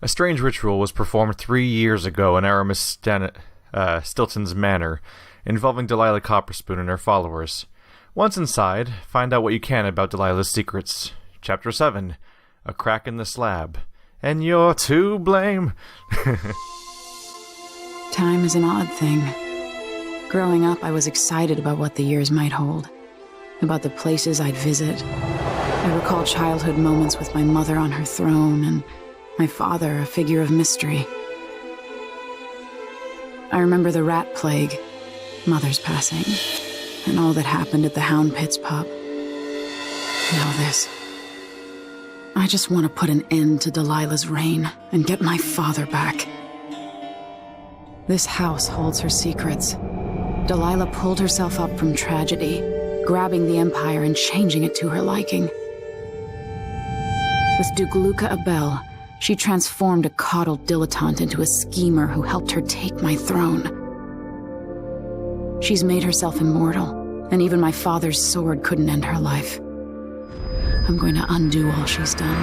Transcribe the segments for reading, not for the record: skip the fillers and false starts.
A strange ritual was performed 3 years ago in Aramis Stilton's manor, involving Delilah Copperspoon and her followers. Once inside, find out what you can about Delilah's secrets. Chapter 7, A Crack in the Slab. And you're to blame. Time is an odd thing. Growing up, I was excited about what the years might hold, about the places I'd visit. I recall childhood moments with my mother on her throne, and my father, a figure of mystery. I remember the rat plague, Mother's passing, and all that happened at the Hound Pits pub. Now this. I just want to put an end to Delilah's reign and get my father back. This house holds her secrets. Delilah pulled herself up from tragedy, grabbing the Empire and changing it to her liking. With Dugluka Abel, she transformed a coddled dilettante into a schemer who helped her take my throne. She's made herself immortal, and even my father's sword couldn't end her life. I'm going to undo all she's done.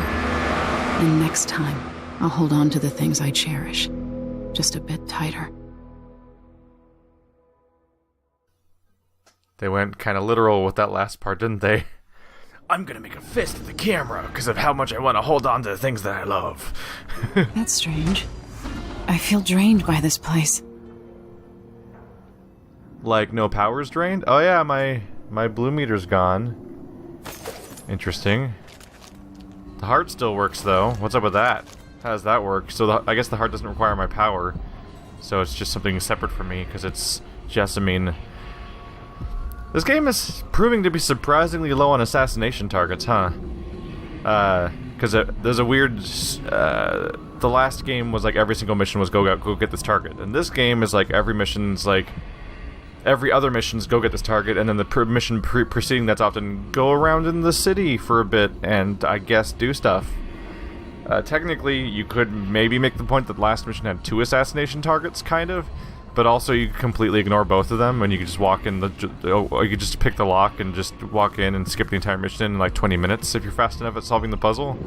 And next time, I'll hold on to the things I cherish, just a bit tighter. They went kind of literal with that last part, didn't they? I'm gonna make a fist at the camera because of how much I want to hold on to the things that I love. That's strange. I feel drained by this place. Like, no power's drained? Oh yeah, my blue meter's gone. Interesting. The heart still works, though. What's up with that? How does that work? So I guess the heart doesn't require my power. So it's just something separate from me, because it's Jessamine. This game is proving to be surprisingly low on assassination targets, huh? Because there's a weird... the last game was like every single mission was go get this target. And this game is like every mission's like... Every other mission's go get this target, and then the mission preceding that's often go around in the city for a bit and, I guess, do stuff. Technically, you could maybe make the point that last mission had 2 assassination targets, kind of, but also you could completely ignore both of them, and you could just walk in or you could just pick the lock and just walk in and skip the entire mission in like 20 minutes if you're fast enough at solving the puzzle.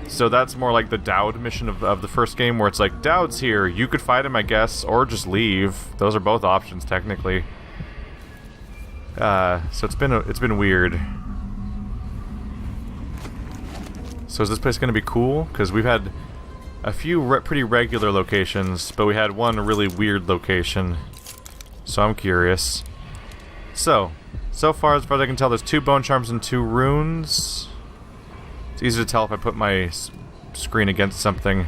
So that's more like the Dowd mission of the first game, where it's like, Dowd's here, you could fight him, I guess, or just leave. Those are both options, technically. So it's been weird. So is this place gonna be cool? Because we've had a few pretty regular locations, but we had one really weird location. So I'm curious. So far as I can tell, there's 2 bone charms and 2 runes. It's easy to tell if I put my screen against something.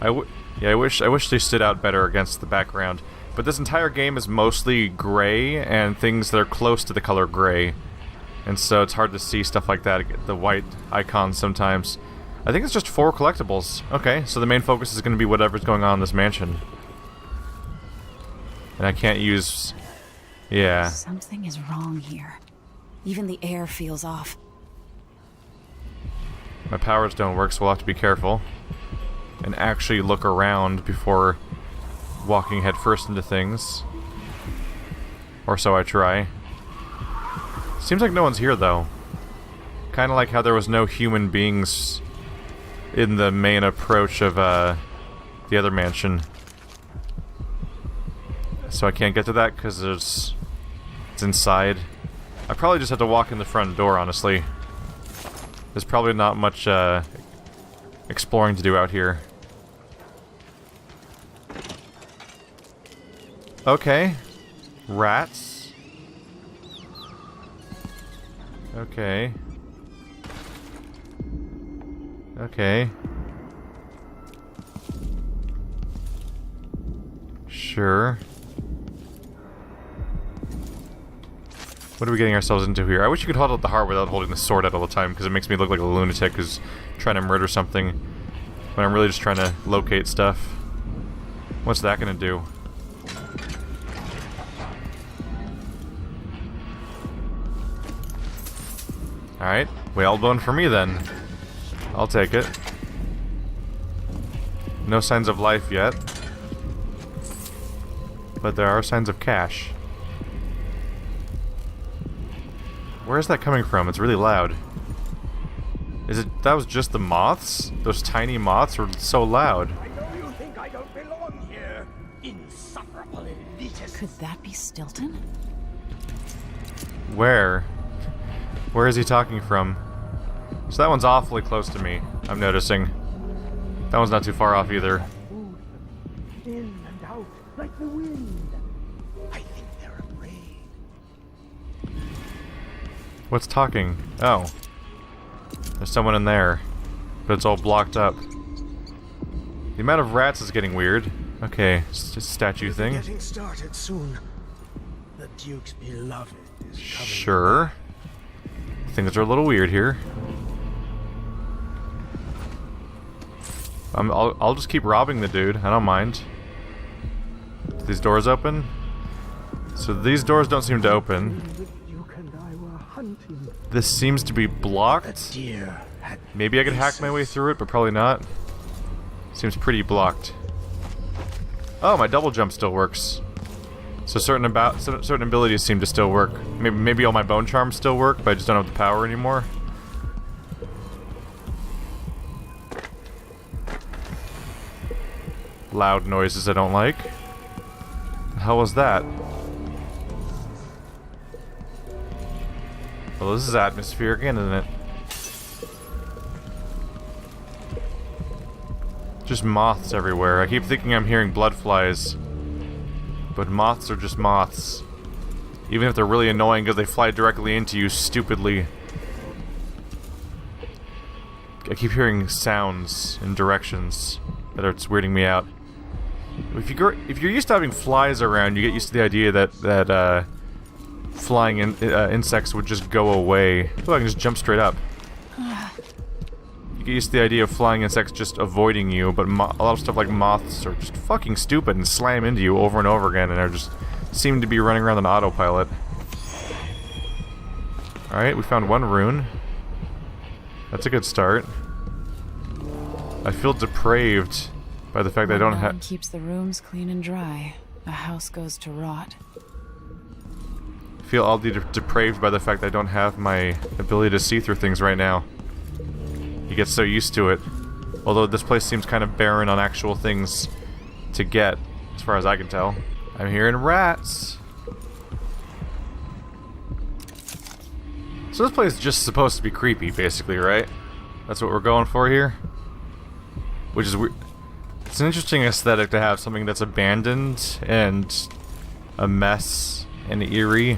I wish they stood out better against the background. But this entire game is mostly gray and things that are close to the color gray. And so it's hard to see stuff like that, the white icons sometimes. I think it's just 4 collectibles. Okay, so the main focus is going to be whatever's going on in this mansion. And I can't use... Yeah. Something is wrong here. Even the air feels off. My powers don't work, so we'll have to be careful. And actually look around before walking headfirst into things. Or so I try. Seems like no one's here, though. Kind of like how there was no human beings in the main approach of the other mansion. So I can't get to that because it's inside. I probably just have to walk in the front door, honestly. There's probably not much exploring to do out here. Okay. Rats. Okay. Okay. Sure. What are we getting ourselves into here? I wish you could hold out the heart without holding the sword out all the time, because it makes me look like a lunatic who's trying to murder something when I'm really just trying to locate stuff. What's that gonna do? Alright, whalebone for me then. I'll take it. No signs of life yet. But there are signs of cash. Where is that coming from? It's really loud. Is it... that was just the moths? Those tiny moths were so loud. I know you think I don't belong here. Insufferable elitist. Could that be Stilton? Where? Where is he talking from? So that one's awfully close to me, I'm noticing. That one's not too far off either. In and out like the wind. I think they're afraid. What's talking? Oh. There's someone in there. But it's all blocked up. The amount of rats is getting weird. Okay, it's just a statue thing. Getting started soon. The Duke's beloved is coming. Sure. Things are a little weird here. I'll just keep robbing the dude. I don't mind. Are these doors open? So these doors don't seem to open. The Duke and I were hunting. This seems to be blocked. Deer had Maybe I could hack my way through it, but probably not. Seems pretty blocked. Oh, my double jump still works. So certain abilities seem to still work. Maybe all my bone charms still work, but I just don't have the power anymore. Loud noises I don't like. The hell was that? Well, this is atmospheric, isn't it? Just moths everywhere. I keep thinking I'm hearing blood flies. But moths are just moths. Even if they're really annoying because they fly directly into you stupidly. I keep hearing sounds and directions that are weirding me out. If you're used to having flies around, you get used to the idea that flying insects would just go away. Oh, I can just jump straight up. You get used to the idea of flying insects just avoiding you, but a lot of stuff like moths are just fucking stupid and slam into you over and over again, and are just seem to be running around on autopilot. Alright, we found one rune. That's a good start. I feel depraved by the fact that I don't have... keeps the rooms clean and dry. The house goes to rot. I feel all depraved by the fact that I don't have my ability to see through things right now. You get so used to it. Although this place seems kind of barren on actual things to get, as far as I can tell. I'm hearing rats. So this place is just supposed to be creepy, basically, right? That's what we're going for here? Which is weird. It's an interesting aesthetic to have something that's abandoned and a mess and eerie,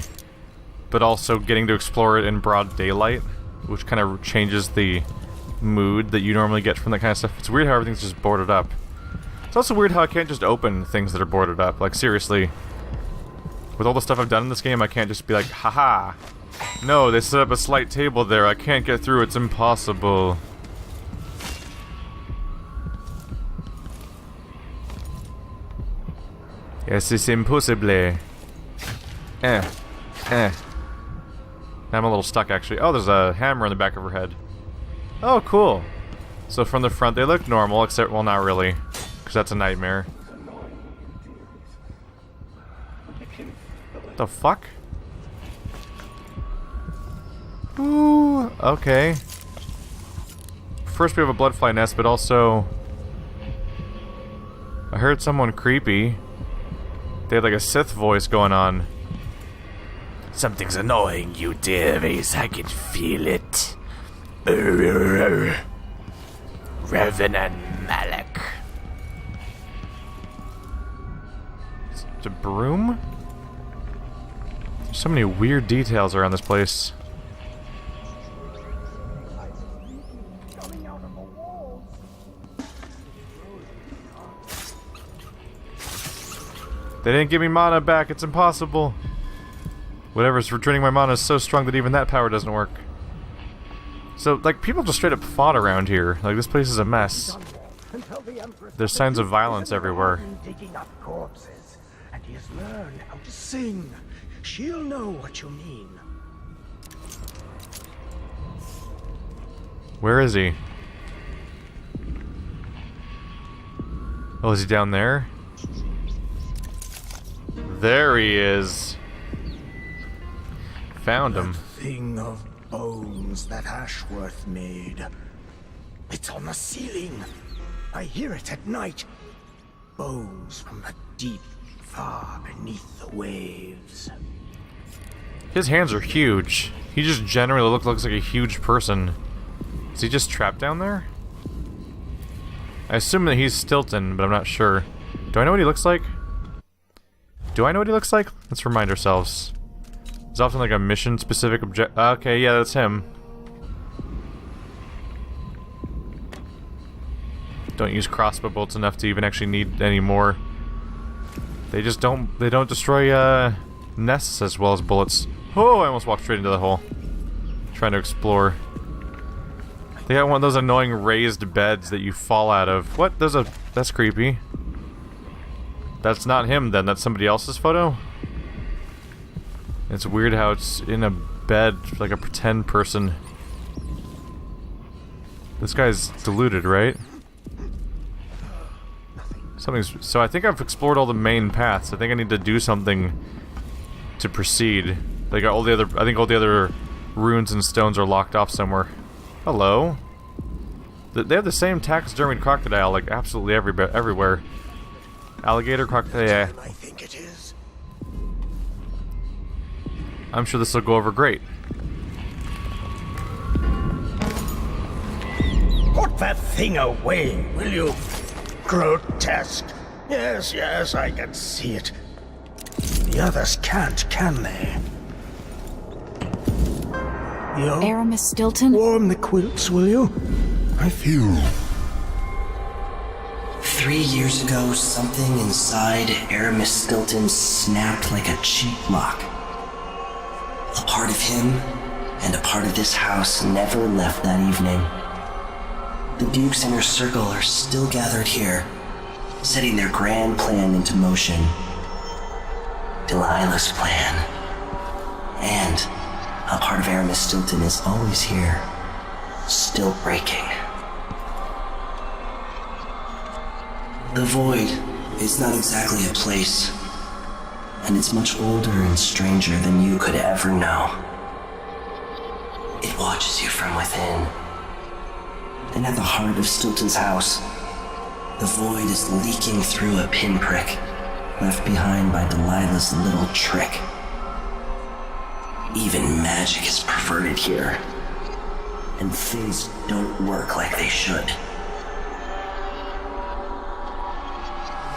but also getting to explore it in broad daylight, which kind of changes the mood that you normally get from that kind of stuff. It's weird how everything's just boarded up. It's also weird how I can't just open things that are boarded up. Like, seriously. With all the stuff I've done in this game, I can't just be like, haha. No, they set up a slight table there. I can't get through. It's impossible. Yes, it's impossible. I'm a little stuck, actually. Oh, there's a hammer in the back of her head. Oh, cool. So from the front, they look normal, except, well, not really. Because that's a nightmare. The fuck? Ooh, okay. First we have a bloodfly nest, but also... I heard someone creepy. They had like a Sith voice going on. Something's annoying you, dearies. I can feel it. Revenant Malak. It's a broom? There's so many weird details around this place. They didn't give me mana back, it's impossible. Whatever's returning my mana is so strong that even that power doesn't work. So, like, people just straight up fought around here. Like, this place is a mess. There's signs of violence everywhere. Digging up corpses, and he has learned how to sing. She'll know what you mean. Where is he? Oh, is he down there? There he is. Found him. That thing of bones that Ashworth made. It's on the ceiling. I hear it at night. Bones from the deep, far beneath the waves. His hands are huge. He just generally looks like a huge person. Is he just trapped down there? I assume that he's Stilton, but I'm not sure. Do I know what he looks like? Do I know what he looks like? Let's remind ourselves. There's often like a mission-specific object. Okay, yeah, that's him. Don't use crossbow bolts enough to even actually need any more. They just don't. They don't destroy nests as well as bullets. Oh, I almost walked straight into the hole. Trying to explore. They got one of those annoying raised beds that you fall out of. What? That's creepy. That's not him then, that's somebody else's photo? It's weird how it's in a bed, like a pretend person. This guy's deluded, right? So I think I've explored all the main paths. I think I need to do something to proceed. They got all the other, I think all the other runes and stones are locked off somewhere. Hello? They have the same taxidermied crocodile, like absolutely everywhere. Alligator, crocodile, yeah. I think it is. I'm sure this will go over great. Put that thing away, will you? Grotesque. Yes, yes, I can see it. The others can't, can they? Yo, Aramis Stilton? warm the quilts, will you? I feel... 3 years ago, something inside Aramis Stilton snapped like a cheap lock. A part of him and a part of this house never left that evening. The Duke's inner circle are still gathered here, setting their grand plan into motion. Delilah's plan. And a part of Aramis Stilton is always here, still breaking. The Void is not exactly a place, and it's much older and stranger than you could ever know. It watches you from within. And at the heart of Stilton's house, the Void is leaking through a pinprick left behind by Delilah's little trick. Even magic is perverted here, and things don't work like they should.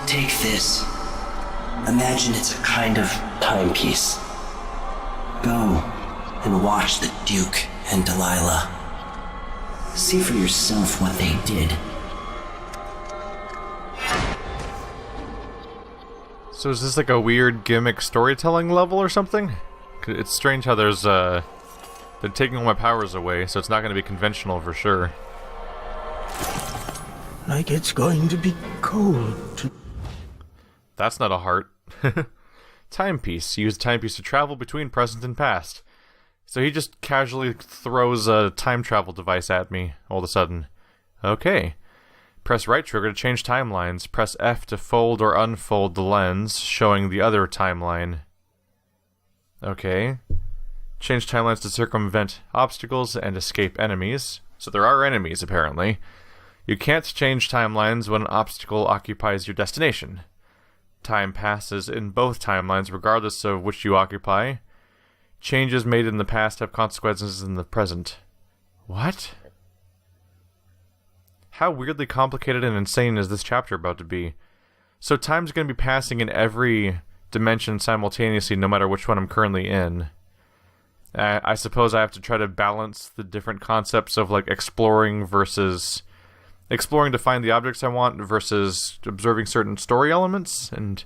Take this. Imagine it's a kind of timepiece. Go and watch the Duke and Delilah. See for yourself what they did. So is this like a weird gimmick storytelling level or something? It's strange how there's they're taking all my powers away, so it's not going to be conventional for sure. like it's going to be cold to... That's not a heart. Timepiece. Use timepiece to travel between present and past. So he just casually throws a time travel device at me all of a sudden. Okay. Press right trigger to change timelines. Press F to fold or unfold the lens, showing the other timeline. Okay. Change timelines to circumvent obstacles and escape enemies. So there are enemies, apparently. You can't change timelines when an obstacle occupies your destination. Time passes in both timelines regardless of which you occupy. Changes made in the past have consequences in the present. What? How weirdly complicated and insane is this chapter about to be? So time's going to be passing in every dimension simultaneously, no matter which one I'm currently in. I suppose I have to try to balance the different concepts of like exploring to find the objects I want versus observing certain story elements, and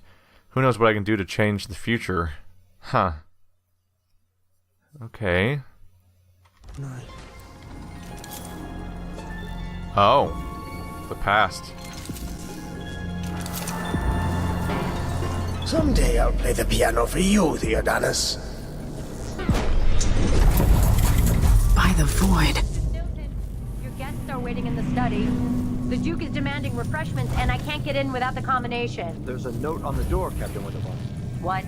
who knows what I can do to change the future. Huh. Okay. Night. Oh. The past. Someday I'll play the piano for you, Theodonis. By the Void. Stilton, your guests are waiting in the study. The Duke is demanding refreshments, and I can't get in without the combination. There's a note on the door, Captain Wintermore. What?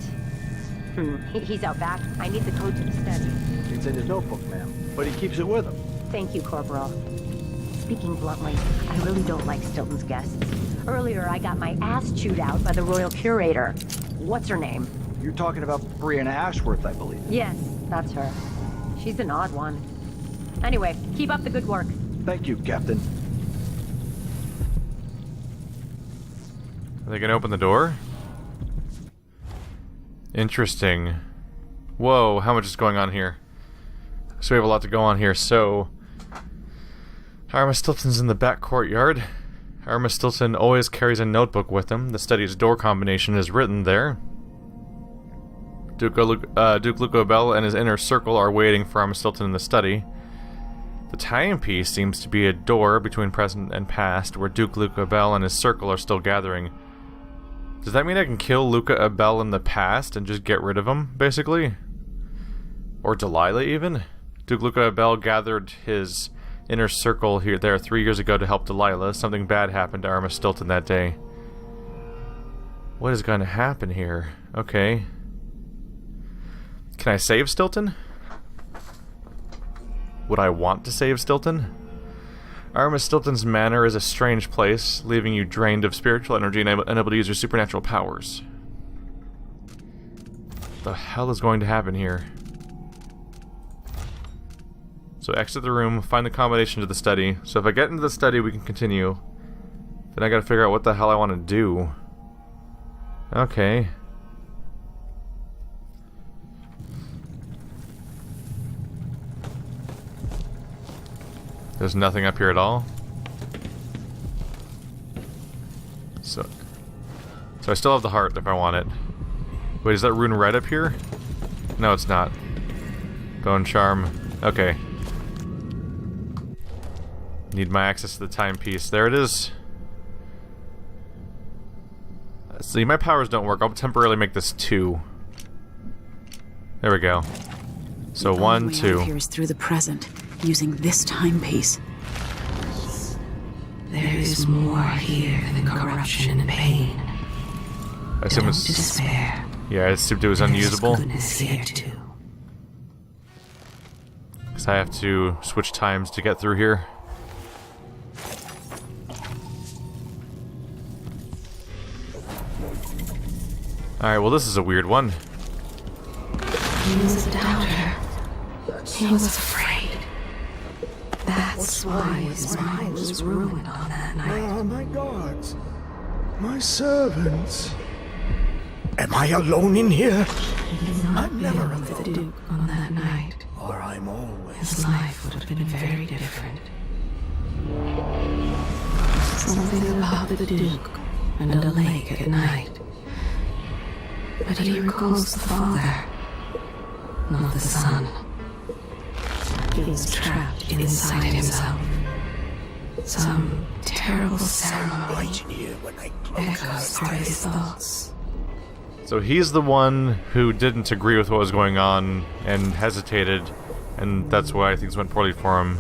He's out back. I need the code to the study. It's in his notebook, ma'am. But he keeps it with him. Thank you, Corporal. speaking bluntly, I really don't like Stilton's guests. Earlier, I got my ass chewed out by the royal curator. What's her name? You're talking about Brianna Ashworth, I believe. Yes, that's her. She's an odd one. Anyway, keep up the good work. Thank you, Captain. Are they gonna open the door? Interesting. Whoa, how much is going on here? So we have a lot to go on here. So, Arma Stilton's in the back courtyard. Arma Stilton always carries a notebook with him. The study's door combination is written there. Duke Luco Bell and his inner circle are waiting for Arma Stilton in the study. The timepiece seems to be a door between present and past, where Duke Luca Bell and his circle are still gathering. Does that mean I can kill Luca Bell in the past and just get rid of him, basically? Or Delilah, even? Duke Luca Bell gathered his inner circle there 3 years ago to help Delilah. Something bad happened to Arma Stilton that day. What is going to happen here? Okay. Can I save Stilton? Would I want to save Stilton? Arma Stilton's manor is a strange place, leaving you drained of spiritual energy and unable to use your supernatural powers. What the hell is going to happen here? So exit the room, find the combination to the study. So if I get into the study, we can continue. Then I gotta figure out what the hell I want to do. Okay. There's nothing up here at all. So I still have the heart if I want it. Wait, is that rune red up here? No, it's not. Bone charm. Okay. Need my access to the timepiece. There it is. See, my powers don't work. I'll temporarily make this 2. There we go. So 1, 2. Appears through the present, using this timepiece. There is more here than corruption and pain. I assume Don't it's... despair. Yeah, I assumed it was unusable. There's goodness here too. Because I have to switch times to get through here. Alright, well this is a weird one. He was a doubter. He was afraid. That's why his mind was ruined on that night. Ah, my gods. My servants. Am I alone in here? He did not I'm never be with the Duke on that night. Or I'm always... His life would have been very different. Something about the Duke and a lake at night. But he recalls the father, not the son. He was trapped inside himself. Some terrible ceremony right in here when I echoes through his thoughts. So he's the one who didn't agree with what was going on and hesitated, and that's why things went poorly for him.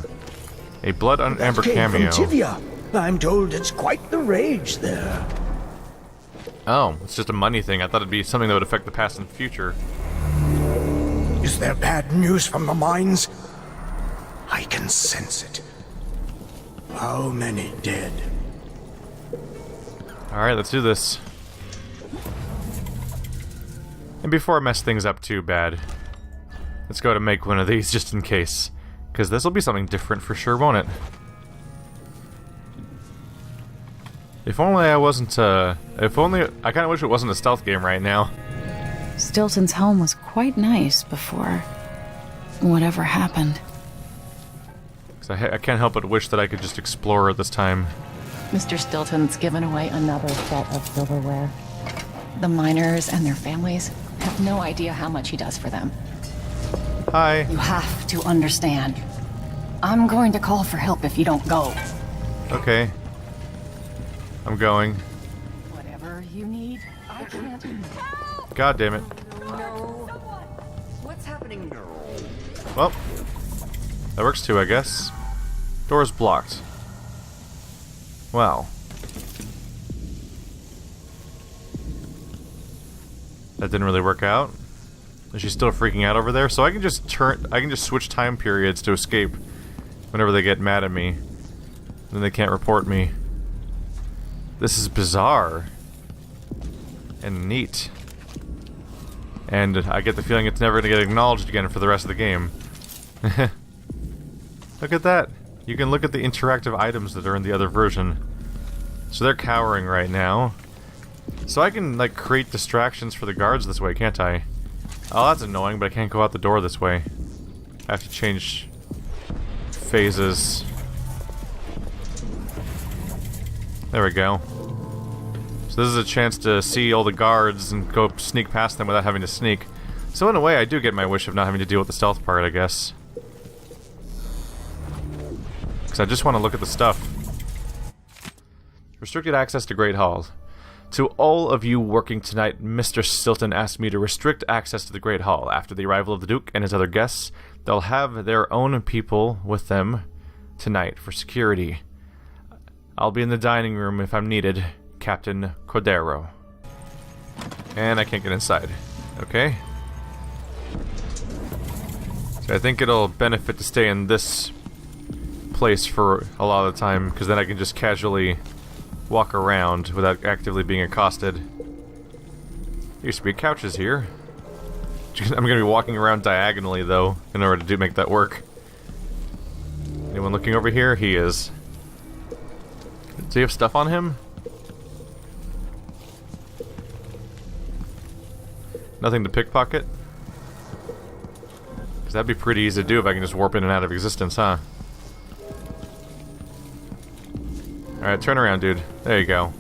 A blood on amber cameo. From Tivia. I'm told it's quite the rage there. Oh, it's just a money thing. I thought it'd be something that would affect the past and future. Is there bad news from the mines? I can sense it. How many dead? Alright, let's do this. And before I mess things up too bad, let's go to make one of these just in case. Because this will be something different for sure, won't it? If only I wasn't, if only... I kinda wish it wasn't a stealth game right now. Stilton's home was quite nice before whatever happened. Because I can't help but wish that I could just explore this time. Mr. Stilton's given away another set of silverware. The miners and their families have no idea how much he does for them. Hi. You have to understand. I'm going to call for help if you don't go. Okay. I'm going. Whatever you need, I can't. God damn it. What's happening? Well, that works too, I guess. Door's blocked. Wow. That didn't really work out. Is she still freaking out over there? So I can just switch time periods to escape whenever they get mad at me. Then they can't report me. This is bizarre. And neat. And I get the feeling it's never going to get acknowledged again for the rest of the game. Look at that. You can look at the interactive items that are in the other version. So they're cowering right now. So I can, like, create distractions for the guards this way, can't I? Oh, that's annoying, but I can't go out the door this way. I have to change phases. There we go. So this is a chance to see all the guards and go sneak past them without having to sneak. So in a way, I do get my wish of not having to deal with the stealth part, I guess. Because I just want to look at the stuff. Restricted access to Great Hall. To all of you working tonight, Mr. Stilton asked me to restrict access to the Great Hall. After the arrival of the Duke and his other guests, they'll have their own people with them tonight for security. I'll be in the dining room if I'm needed. Captain Cordero. And I can't get inside. Okay. So I think it'll benefit to stay in this place for a lot of the time, because then I can just casually walk around without actively being accosted. There used to be couches here. I'm gonna be walking around diagonally, though, in order to make that work. Anyone looking over here? He is. Does he have stuff on him? Nothing to pickpocket? Because that'd be pretty easy to do if I can just warp in and out of existence, huh? Alright, turn around, dude. There you go.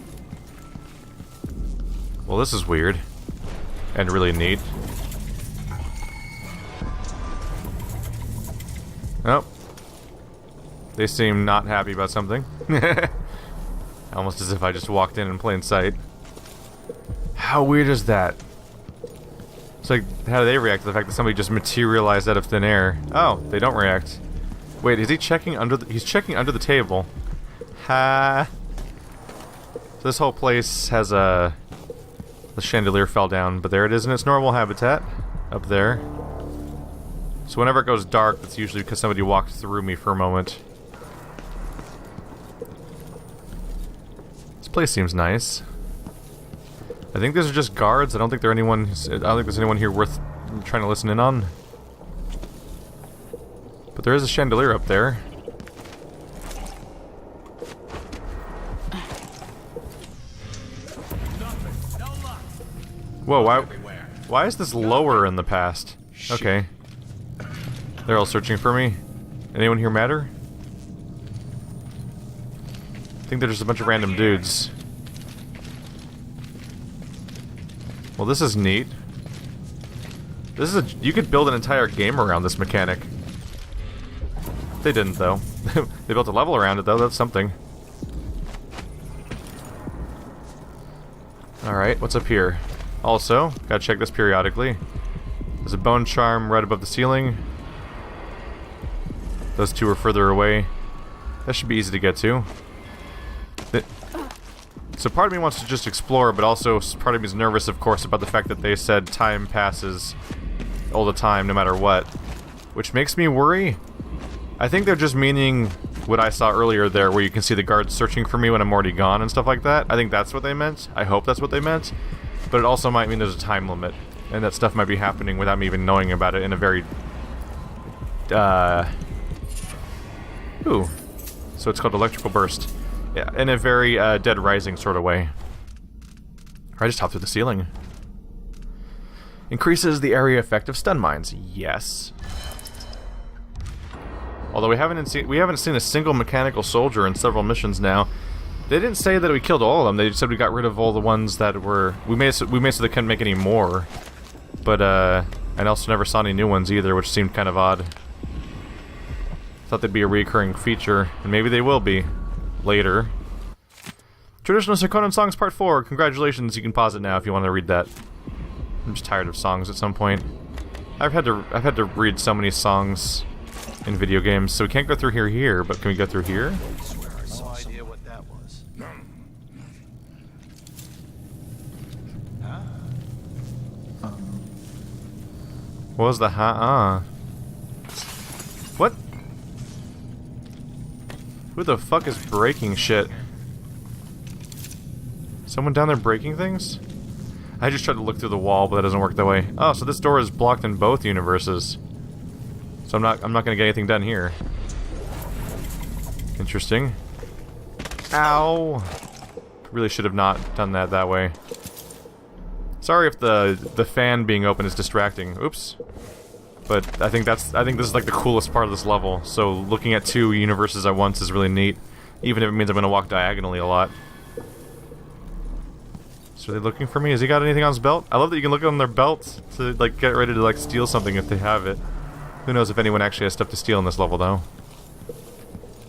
Well, this is weird. And really neat. Oh. They seem not happy about something. Almost as if I just walked in plain sight. How weird is that? It's like, how do they react to the fact that somebody just materialized out of thin air? Oh, they don't react. Wait, is he checking under the... He's checking under the table. Ha! So this whole place has a... The chandelier fell down, but there it is in its normal habitat. Up there. So whenever it goes dark, that's usually because somebody walked through me for a moment. This place seems nice. I think these are just guards. I don't think there's anyone here worth trying to listen in on. But there is a chandelier up there. Whoa, why is this lower in the past? Okay. They're all searching for me. Anyone here matter? I think they're just a bunch of random dudes. Well, this is neat. This is you could build an entire game around this mechanic. They didn't, though. They built a level around it, though. That's something. Alright, what's up here? Also, gotta check this periodically. There's a bone charm right above the ceiling. Those two are further away. That should be easy to get to. So part of me wants to just explore, but also part of me is nervous, of course, about the fact that they said time passes all the time, no matter what. Which makes me worry. I think they're just meaning what I saw earlier there, where you can see the guards searching for me when I'm already gone and stuff like that. I think that's what they meant. I hope that's what they meant. But it also might mean there's a time limit, and that stuff might be happening without me even knowing about it in a very... Ooh. So it's called Electrical Burst. Yeah, in a very Dead Rising sort of way. I just hopped through the ceiling. Increases the area effect of stun mines. Yes. Although we haven't seen a single mechanical soldier in several missions now. They didn't say that we killed all of them. They said we got rid of all the ones that were... We made so they couldn't make any more. But I also never saw any new ones either, which seemed kind of odd. Thought they'd be a recurring feature, and maybe they will be. Later. Traditional Sarkonan Songs Part 4. Congratulations, you can pause it now if you want to read that. I'm just tired of songs at some point. I've had to read so many songs in video games, so we can't go through here, but can we go through here? No idea what that was. What was the What? Who the fuck is breaking shit? Someone down there breaking things? I just tried to look through the wall, but that doesn't work that way. Oh, so this door is blocked in both universes. So I'm not gonna get anything done here. Interesting. Ow! Really should have not done that way. Sorry if the fan being open is distracting. Oops. But I think this is like the coolest part of this level. So looking at two universes at once is really neat, even if it means I'm gonna walk diagonally a lot. So are they looking for me? Has he got anything on his belt? I love that you can look on their belts to like get ready to like steal something if they have it. Who knows if anyone actually has stuff to steal in this level though.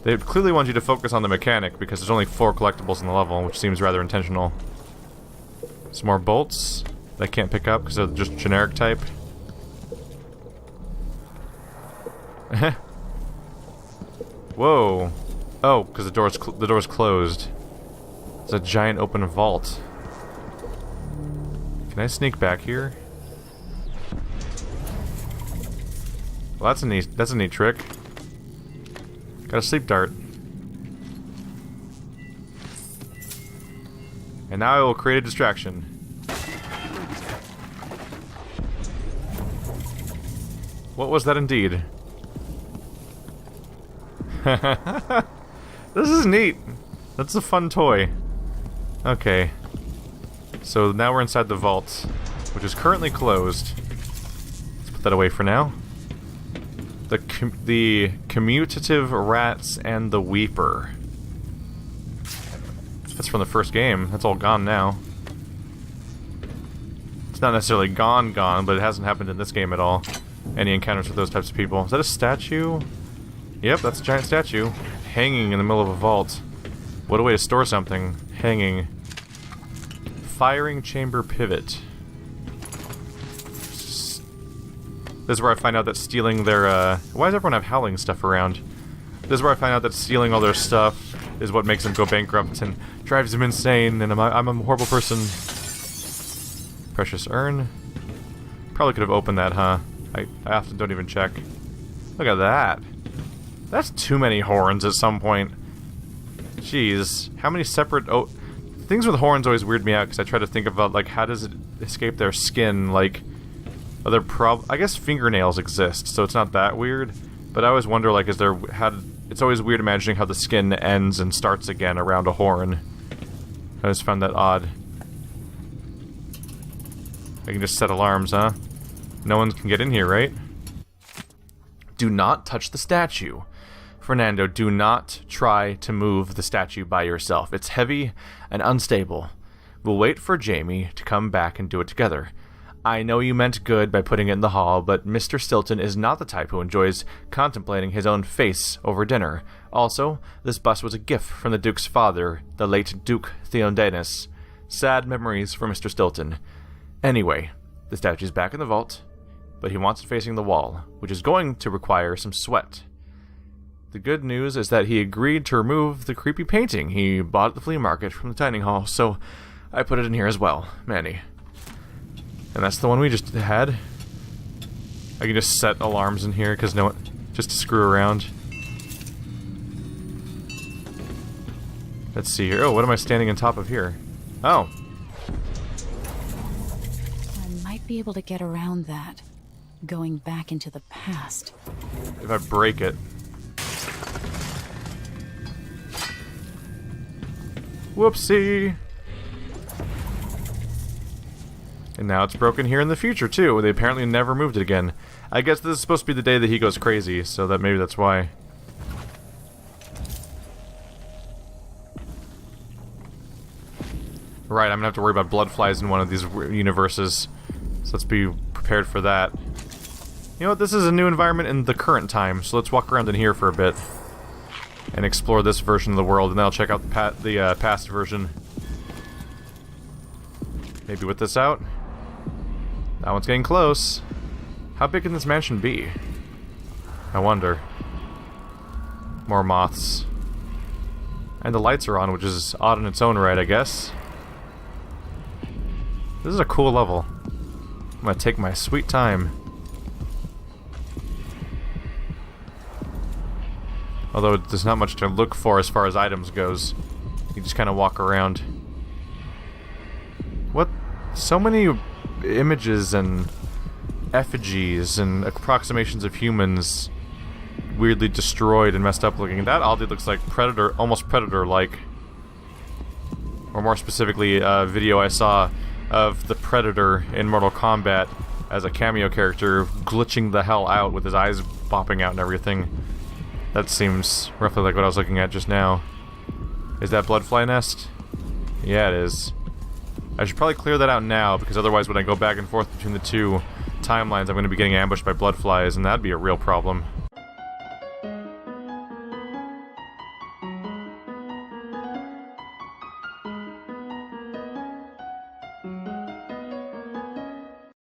They clearly want you to focus on the mechanic because there's only 4 collectibles in the level, which seems rather intentional. Some more bolts that I can't pick up because they're just generic type. Whoa! Oh, because the door's closed. It's a giant open vault. Can I sneak back here? Well, that's a neat trick. Got a sleep dart. And now I will create a distraction. What was that indeed? This is neat. That's a fun toy. Okay. So now we're inside the vault, which is currently closed. Let's put that away for now. The commutative rats and the weeper. That's from the first game. That's all gone now. It's not necessarily gone, but it hasn't happened in this game at all. Any encounters with those types of people. Is that a statue? Yep, that's a giant statue. Hanging in the middle of a vault. What a way to store something. Hanging. Firing chamber pivot. This is where I find out that stealing their, why does everyone have howling stuff around? This is where I find out that stealing all their stuff is what makes them go bankrupt and drives them insane, and I'm a horrible person. Precious urn. Probably could have opened that, huh? I often don't even check. Look at that. That's too many horns at some point. Jeez. How many separate... Oh, things with horns always weird me out, because I try to think about, like, how does it escape their skin, like... Other I guess fingernails exist, so it's not that weird. But I always wonder, like, it's always weird imagining how the skin ends and starts again around a horn. I just found that odd. I can just set alarms, huh? No one can get in here, right? Do not touch the statue. Fernando, do not try to move the statue by yourself. It's heavy and unstable. We'll wait for Jamie to come back and do it together. I know you meant good by putting it in the hall, but Mr. Stilton is not the type who enjoys contemplating his own face over dinner. Also, this bust was a gift from the Duke's father, the late Duke Theodanis. Sad memories for Mr. Stilton. Anyway, the statue's back in the vault, but he wants it facing the wall, which is going to require some sweat. The good news is that he agreed to remove the creepy painting he bought at the flea market from the dining hall, so I put it in here as well. Manny. And that's the one we just had. I can just set alarms in here because just to screw around. Let's see here. Oh, what am I standing on top of here? Oh. I might be able to get around that. Going back into the past. If I break it. Whoopsie! And now it's broken here in the future, too. They apparently never moved it again. I guess this is supposed to be the day that he goes crazy, so that maybe that's why. Right, I'm gonna have to worry about blood flies in one of these universes. So let's be prepared for that. You know what, this is a new environment in the current time, so let's walk around in here for a bit. And explore this version of the world, and then I'll check out the past version. Maybe with this out. That one's getting close. How big can this mansion be? I wonder. More moths. And the lights are on, which is odd in its own right, I guess. This is a cool level. I'm gonna take my sweet time. Although there's not much to look for as far as items goes. You just kind of walk around. What? So many images and effigies and approximations of humans weirdly destroyed and messed up looking. That oddly looks like Predator, almost Predator-like. Or more specifically, a video I saw of the Predator in Mortal Kombat as a cameo character glitching the hell out with his eyes popping out and everything. That seems roughly like what I was looking at just now. Is that Bloodfly Nest? Yeah, it is. I should probably clear that out now, because otherwise when I go back and forth between the two timelines, I'm going to be getting ambushed by bloodflies, and that'd be a real problem.